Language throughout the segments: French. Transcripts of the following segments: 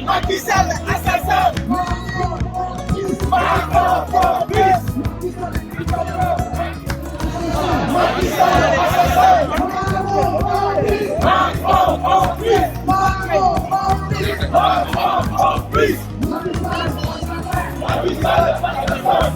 Macky Sall assassin. Macron complice. Macky Sall assassin. Macron complice. Macron complice. Macron complice. Macky Sall assassin.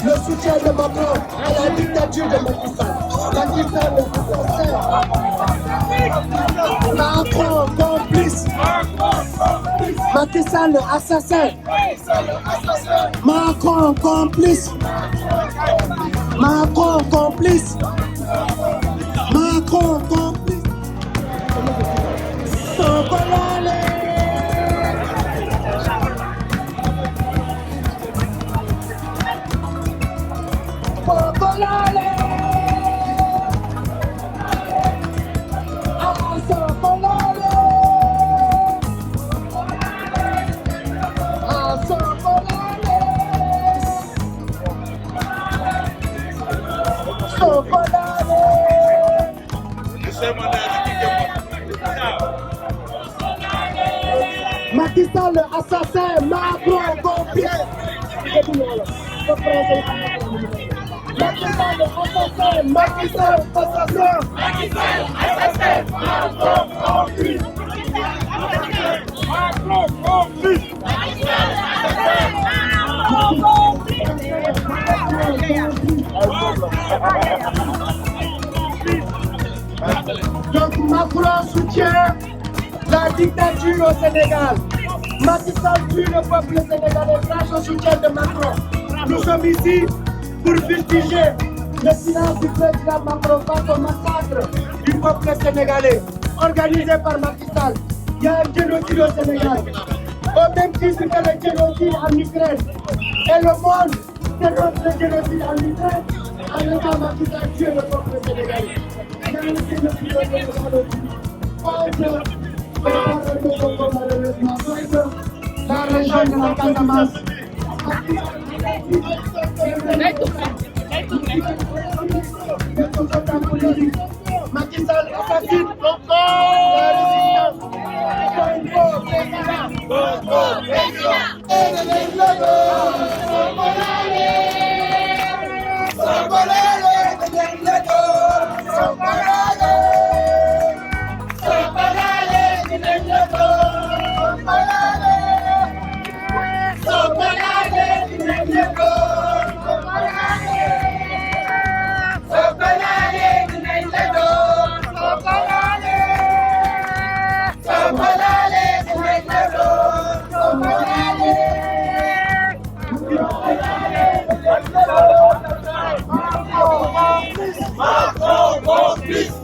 Le soutien de Macron à la dictature de Macky Sall. Macky Sall assassin. Macron complice. Macky Sall assassin. Macron complice. Macron complice. Macron complice. Sokolale. Sokolale. Sokolale. Macky Sall assassin, Macron complice. Macky Sall assassin, Macky Sall assassin. Macky Sall assassin, Macron complice. Macron complice. Macky Sall assassin, Macron complice. Donc Macron soutient la dictature au Sénégal. Macky Sall tue le peuple sénégalais grâce au soutien de Macron. Nous sommes ici pour fustiger le silence du président Macron face au massacre du peuple sénégalais organisé par Macky Sall. Il y a un génocide au Sénégal, au même titre que le génocide en Ukraine. Et le monde dénonce le génocide en Ukraine en étant Macky Sall tue le peuple sénégalais. Il y a un génocide au Sénégal aussi. La région de la Casamance. Macky Sall assassine encore la résistance.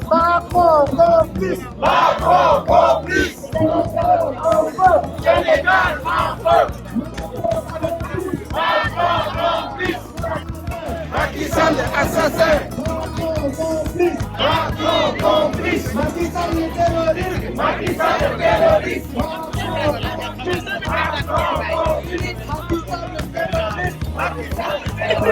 Macron complice. Macron complice. Sénégal en feu. Macron complice. Macky Sall assassin. Macron complice. Macron complice. Macky Sall le terroriste. Macky Sall le terroriste. Macron complice. Macron complice. Macky Sall le terroriste. Macky Sall le terroriste.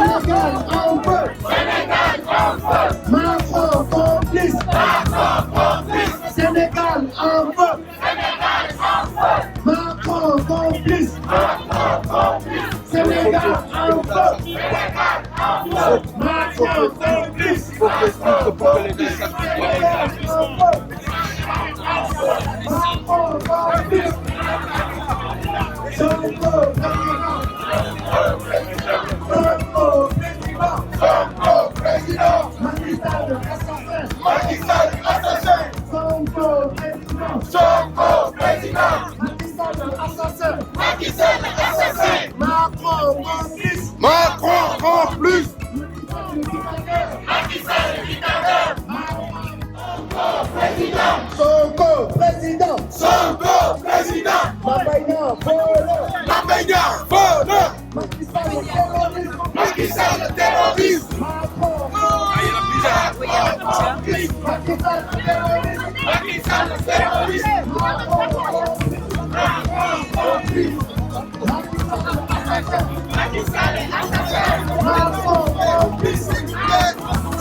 Sénégal en feu. Sénégal en feu. Macron complice. Macron complice. Sénégal en feu. Sénégal en feu. Macron complice. Macron complice. Sénégal en feu. Sénégal en feu. Macron complice. Faut que explique pour que les gens sachent Macron complice. Sonko président. Macky Sall assassin. Macky Sall assassin. Sonko président. Sonko président. Macky Sall assassin. Macky Sall assassin. Macron complice. Macron complice. Macky Sall dictateur. Sonko président. Sonko président. Mbaye voleur. Mbaye voleur. Macky Sall terroriste. Macky Sall terroriste. Macron complice. Macky Sall terroriste. Macky Sall terroriste. Macron complice. Macky Sall assassin. Macron complice.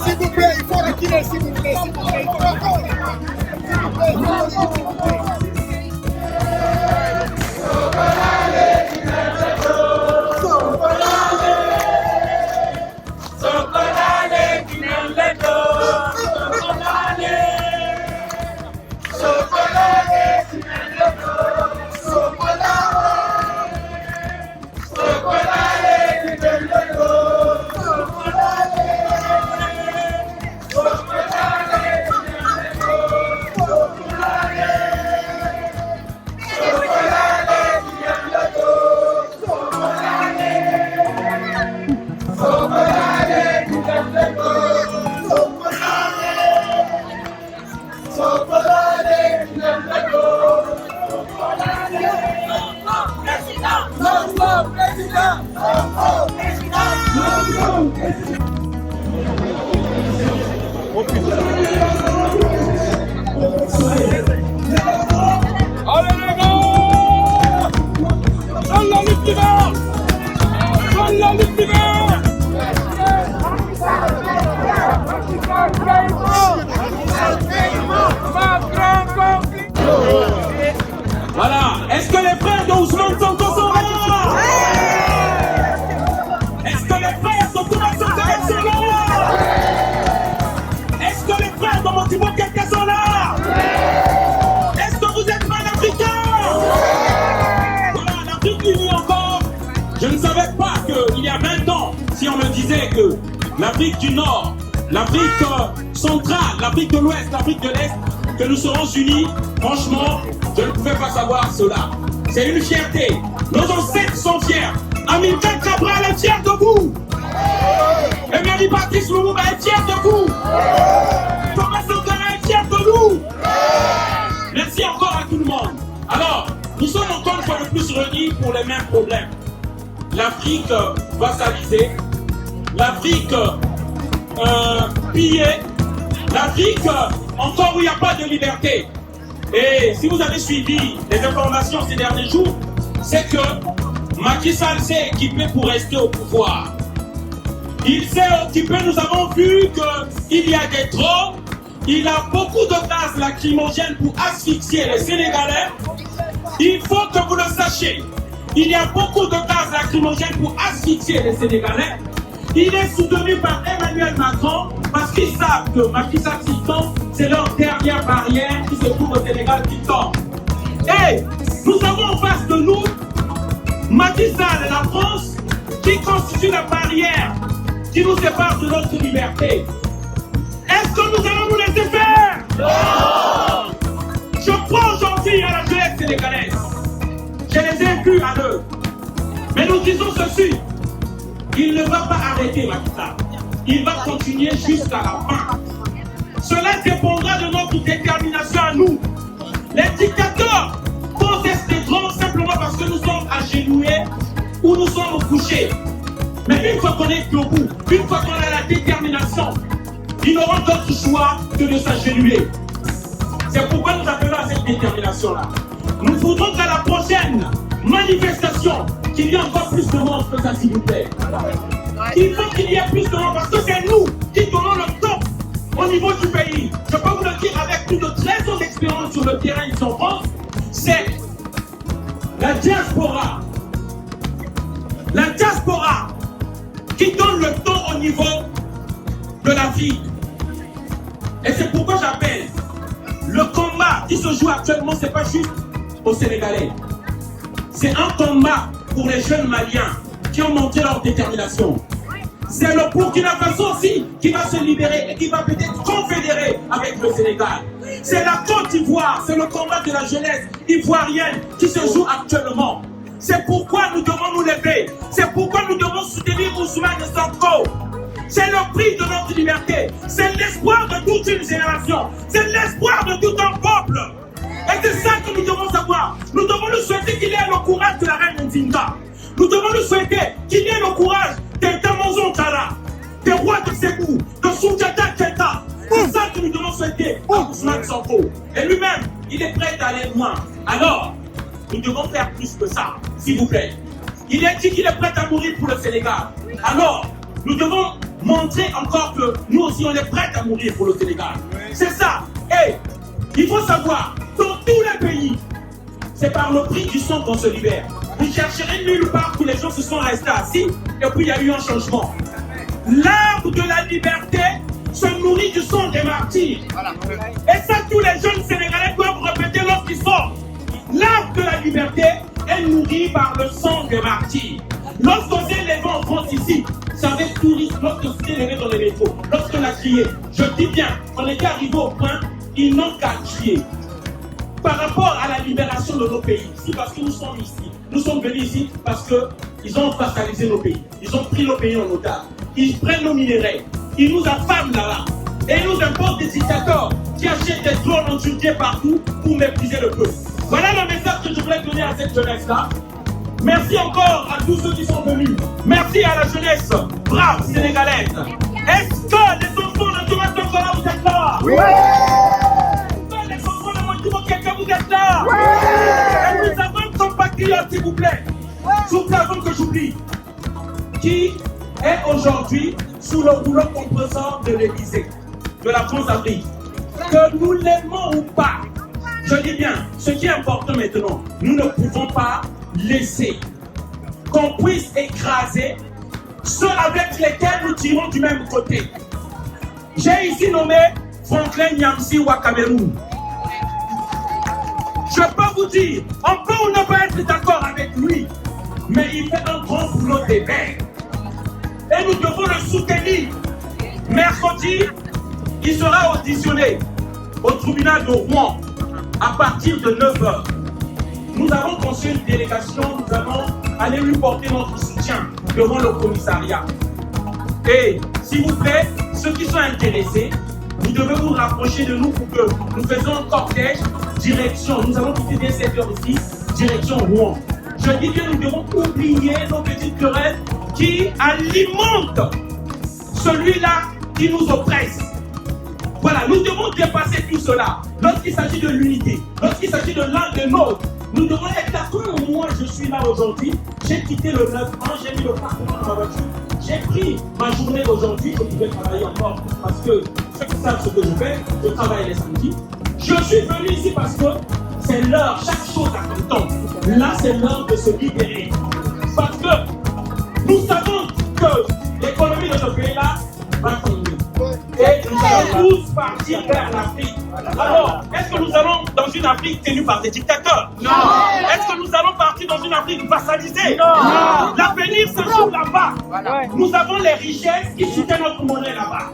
S'il vous plaît, il faut reculer, s'il vous plaît, s'il vous plaît, il faut encore. Allez les gars! Seule la lutte d'hiver! Seule la lutte d'hiver! Voilà, est-ce que les frères de Ousmane Sonko sont là? Est-ce que les frères de Thomas Sankara sont là? Est-ce que les frères de Modibo Keke sont là? Est-ce que vous êtes panafricains? Voilà, l'Afrique unie encore. Je ne savais pas qu'il y a 20 ans, si on me disait que l'Afrique du Nord, l'Afrique centrale, l'Afrique de l'Ouest, l'Afrique de l'Est, que nous serons unis, franchement, je ne pouvais pas savoir cela. C'est une fierté. Nos ancêtres sont fiers. Amilcar Cabral est fier de vous. Emery Patrice Lumumba est fier de vous. Thomas Sankara est fier de nous. Merci encore à tout le monde. Alors, nous sommes encore une fois de plus réunis pour les mêmes problèmes. L'Afrique vassalisée, l'Afrique pillée, l'Afrique encore où il n'y a pas de liberté. Et si vous avez suivi les informations ces derniers jours, c'est que Macky Sall s'est équipé pour rester au pouvoir. Il s'est occupé, nous avons vu qu'il y a des drogues, il a beaucoup de gaz lacrymogènes pour asphyxier les Sénégalais. Il faut que vous le sachiez. Il y a beaucoup de gaz lacrymogènes pour asphyxier les Sénégalais. Il est soutenu par Emmanuel Macron parce qu'ils savent que Macky Sall s'y tombe, c'est leur dernière barrière qui se trouve au Sénégal qui tombe. Et nous avons en face de nous Macky Sall et la France qui constituent la barrière qui nous sépare de notre liberté. Est-ce que nous allons nous laisser faire? Non! Je crois aujourd'hui à la jeunesse sénégalaise. Je les ai vus à l'œuvre. Mais nous disons ceci. Il ne va pas arrêter Macky Sall. Il va continuer jusqu'à la fin. Cela dépendra de notre détermination à nous. Les dictateurs contesteront simplement parce que nous sommes agenouillés ou nous sommes couchés. Mais une fois qu'on est debout, une fois qu'on a la détermination, ils n'auront d'autre choix que de s'agenouiller. C'est pourquoi nous appelons à cette détermination-là. Nous voudrons qu'à la prochaine manifestation, qu'il y ait encore plus de monde que ça, s'il vous plaît. Il faut qu'il y ait plus de monde parce que c'est nous qui donnons le top au niveau du pays. Je peux vous le dire avec plus de 13 ans d'expérience sur le terrain ici en France, c'est la diaspora. La diaspora qui donne le ton au niveau l'Afrique. Et c'est pourquoi j'appelle le combat qui se joue actuellement, c'est pas juste aux Sénégalais. C'est un combat pour les jeunes Maliens qui ont montré leur détermination. C'est le Burkina Faso aussi qui va se libérer et qui va peut-être confédérer avec le Sénégal. C'est la Côte d'Ivoire, c'est le combat de la jeunesse ivoirienne qui se joue actuellement. C'est pourquoi nous devons nous lever. C'est pourquoi nous devons soutenir Ousmane Sonko. C'est le prix de notre liberté. C'est l'espoir de toute une génération. C'est l'espoir de tout un peuple. Et c'est ça que nous devons savoir. Nous devons nous souhaiter qu'il ait le courage de la reine Nzinga. Nous devons nous souhaiter qu'il ait le courage des Damozon Tara, des rois de Ségou, de Soudjata Keta. C'est ça que nous devons souhaiter à Ousmane Sonko. Et lui-même, il est prêt à aller loin. Alors, nous devons faire plus que ça, s'il vous plaît. Il a dit qu'il est prêt à mourir pour le Sénégal. Alors, nous devons montrer encore que nous aussi, on est prêts à mourir pour le Sénégal. C'est ça. Et il faut savoir, dans tous les pays, c'est par le prix du sang qu'on se libère. Vous chercherez nulle part où les gens se sont restés assis et puis il y a eu un changement. L'arbre de la liberté se nourrit du sang des martyrs. Et ça, tous les jeunes Sénégalais doivent répéter lorsqu'ils sortent. L'arbre de la liberté est nourri par le sang des martyrs. Lorsqu'on s'est levé en France ici, ça avait tourisme, lorsqu'on s'est levé dans les métros, lorsqu'on a crié, je dis bien, on était arrivé au point, ils n'ont qu'à crier. Par rapport à la libération de nos pays, c'est parce que nous sommes ici. Nous sommes venus ici parce qu'ils ont vassalisé nos pays. Ils ont pris nos pays en otage. Ils prennent nos minéraux. Ils nous affament là-bas. Et ils nous imposent des dictateurs qui achètent des drones en Turquie partout pour mépriser le peuple. Voilà le message que je voulais donner à cette jeunesse-là. Merci encore à tous ceux qui sont venus. Merci à la jeunesse brave sénégalaise. Est-ce que les enfants de Thomas Sankara, vous êtes là? Oui. Est-ce que les enfants de Montimo Keka, vous êtes là? Oui. Et nous avons un compatriote, s'il vous plaît. Surtout avant que j'oublie. Qui est aujourd'hui sous le rouleau compresseur de l'Élysée, de la France-Afrique. Que nous l'aimons ou pas, je dis bien, ce qui est important maintenant, nous ne pouvons pas laisser qu'on puisse écraser ceux avec lesquels nous tirons du même côté. J'ai ici nommé Franklin Nyamsi au Cameroun. Je peux vous dire, on peut ou ne pas être d'accord avec lui, mais il fait un grand boulot d'ébène. Et nous devons le soutenir. Mercredi, il sera auditionné au tribunal de Rouen à partir de 9h. Nous avons conçu une délégation, nous allons aller lui porter notre soutien devant le commissariat. Et s'il vous plaît, ceux qui sont intéressés, vous devez vous rapprocher de nous pour que nous faisions un cortège direction. Nous allons quitter dès 7h ici, direction Rouen. Je dis que nous devons oublier nos petites querelles qui alimentent celui-là qui nous oppresse. Voilà, nous devons dépasser tout cela. Lorsqu'il s'agit de l'unité, lorsqu'il s'agit de l'un de nôtres, nous devons être d'accord. Moi, je suis là aujourd'hui. J'ai quitté le 9 ans, j'ai mis le parcours dans ma voiture. J'ai pris ma journée aujourd'hui. Je pouvais travailler encore parce que ceux qui savent ce que je fais, je travaille les samedis. Je suis venu ici parce que c'est l'heure, chaque chose a son temps. Là, c'est l'heure de se libérer. Parce que nous savons que l'économie de ce pays-là va tomber. Et nous allons tous partir vers l'Afrique. Alors, est-ce que nous allons dans une Afrique tenue par des dictateurs? Non. Est-ce que nous allons partir dans une Afrique vassalisée? Non. L'avenir se joue là-bas. Voilà. Nous avons les richesses qui soutiennent notre monnaie là-bas.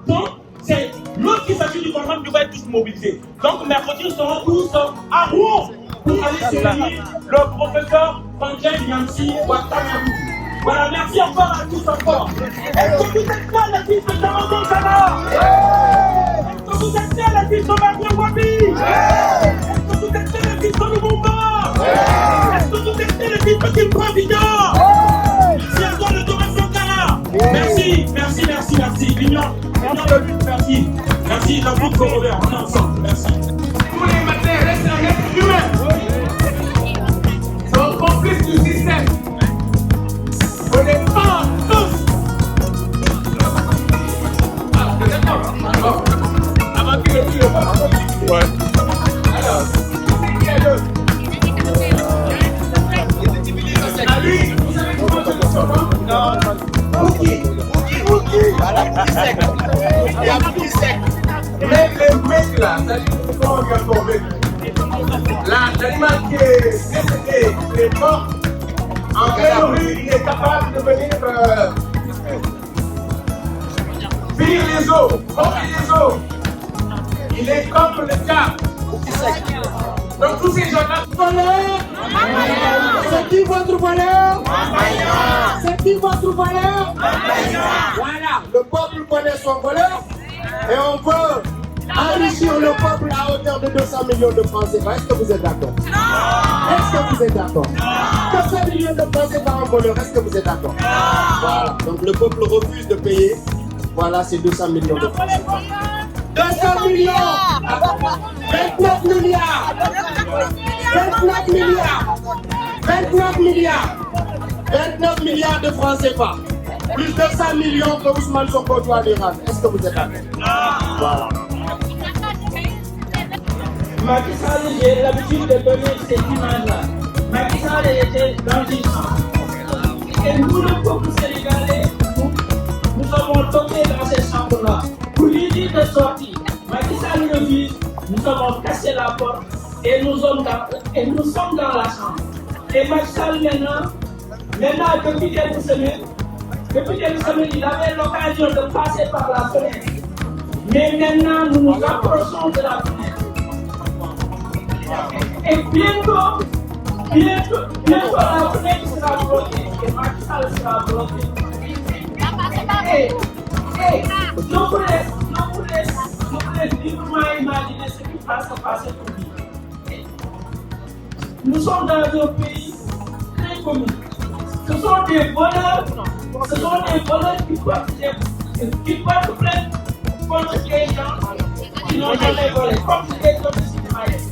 Donc, c'est lorsqu'il s'agit du combat, nous devons être tous mobilisés. Donc, mercredi, nous serons tous à Rouen pour aller soutenir le professeur Franklin Nyamsi au Cameroun. Voilà, merci encore à tous encore. Est-ce que vous êtes là, les fils de Damozon Tara? Est-ce que vous êtes là, les fils de Marien Wabi? Est-ce que vous êtes là, les fils de Lumumba? Est-ce que vous êtes là, les fils de Kim Providence? Merci encore le Damozon Tara. Merci, merci, merci, merci. L'union de lutte, merci. Merci, la lutte pour Robert, on est ensemble, merci. Tous les matins, reste un être humain. C'est un complice du système. On est pas tous. Ah, c'est d'accord. Avant que le tue pas. Ouais. Alors, c'est qui est l'autre? À lui, vous savez comment je le sens? Non. Ouki. À la petite sec. là, ça dit comment on vient tomber. L'animal qui est décédé, qui est mort, en théorie, il est capable de venir finir les eaux, remplir les eaux. Il est comme le diable. Donc tous ces gens-là, c'est qui votre voleur? C'est qui votre voleur? Voilà, le peuple connaît son voleur et on veut enrichir le peuple à hauteur de 200 millions de francs CFA. Est-ce que vous êtes d'accord? Est-ce que vous êtes d'accord? 200 millions de francs CFA en voleur, est-ce que vous êtes d'accord? Voilà, donc le peuple refuse de payer. Voilà, c'est 200 millions de francs CFA. 200 millions! 29 milliards! 29 milliards! 29 milliards! 29 milliards de francs CFA. Plus 200 millions que Ousmane Sonko doit lui rendre. Est-ce que vous êtes d'accord? Voilà. Macky Sall, j'ai l'habitude de donner cette image-là. Macky Sall était dans une chambre. Et nous, le peuple sénégalais, nous avons toqué dans cette chambre-là. Pour lui dire de sortir. Macky Sall refuse. Nous avons cassé la porte et nous sommes dans la chambre. Et Macky Sall maintenant, depuis quelques semaines, il avait l'occasion de passer par la fenêtre. Mais maintenant, nous nous approchons de la fenêtre. Et bientôt, la fenêtre sera bloquée et Macky Sall sera bloqué. Et je vous laisse librement imaginer ce qui va se passer pour lui. Nous sommes dans un pays très commun. Ce sont des voleurs qui portent plainte contre des gens qui n'ont jamais volé, comme les autres citoyens.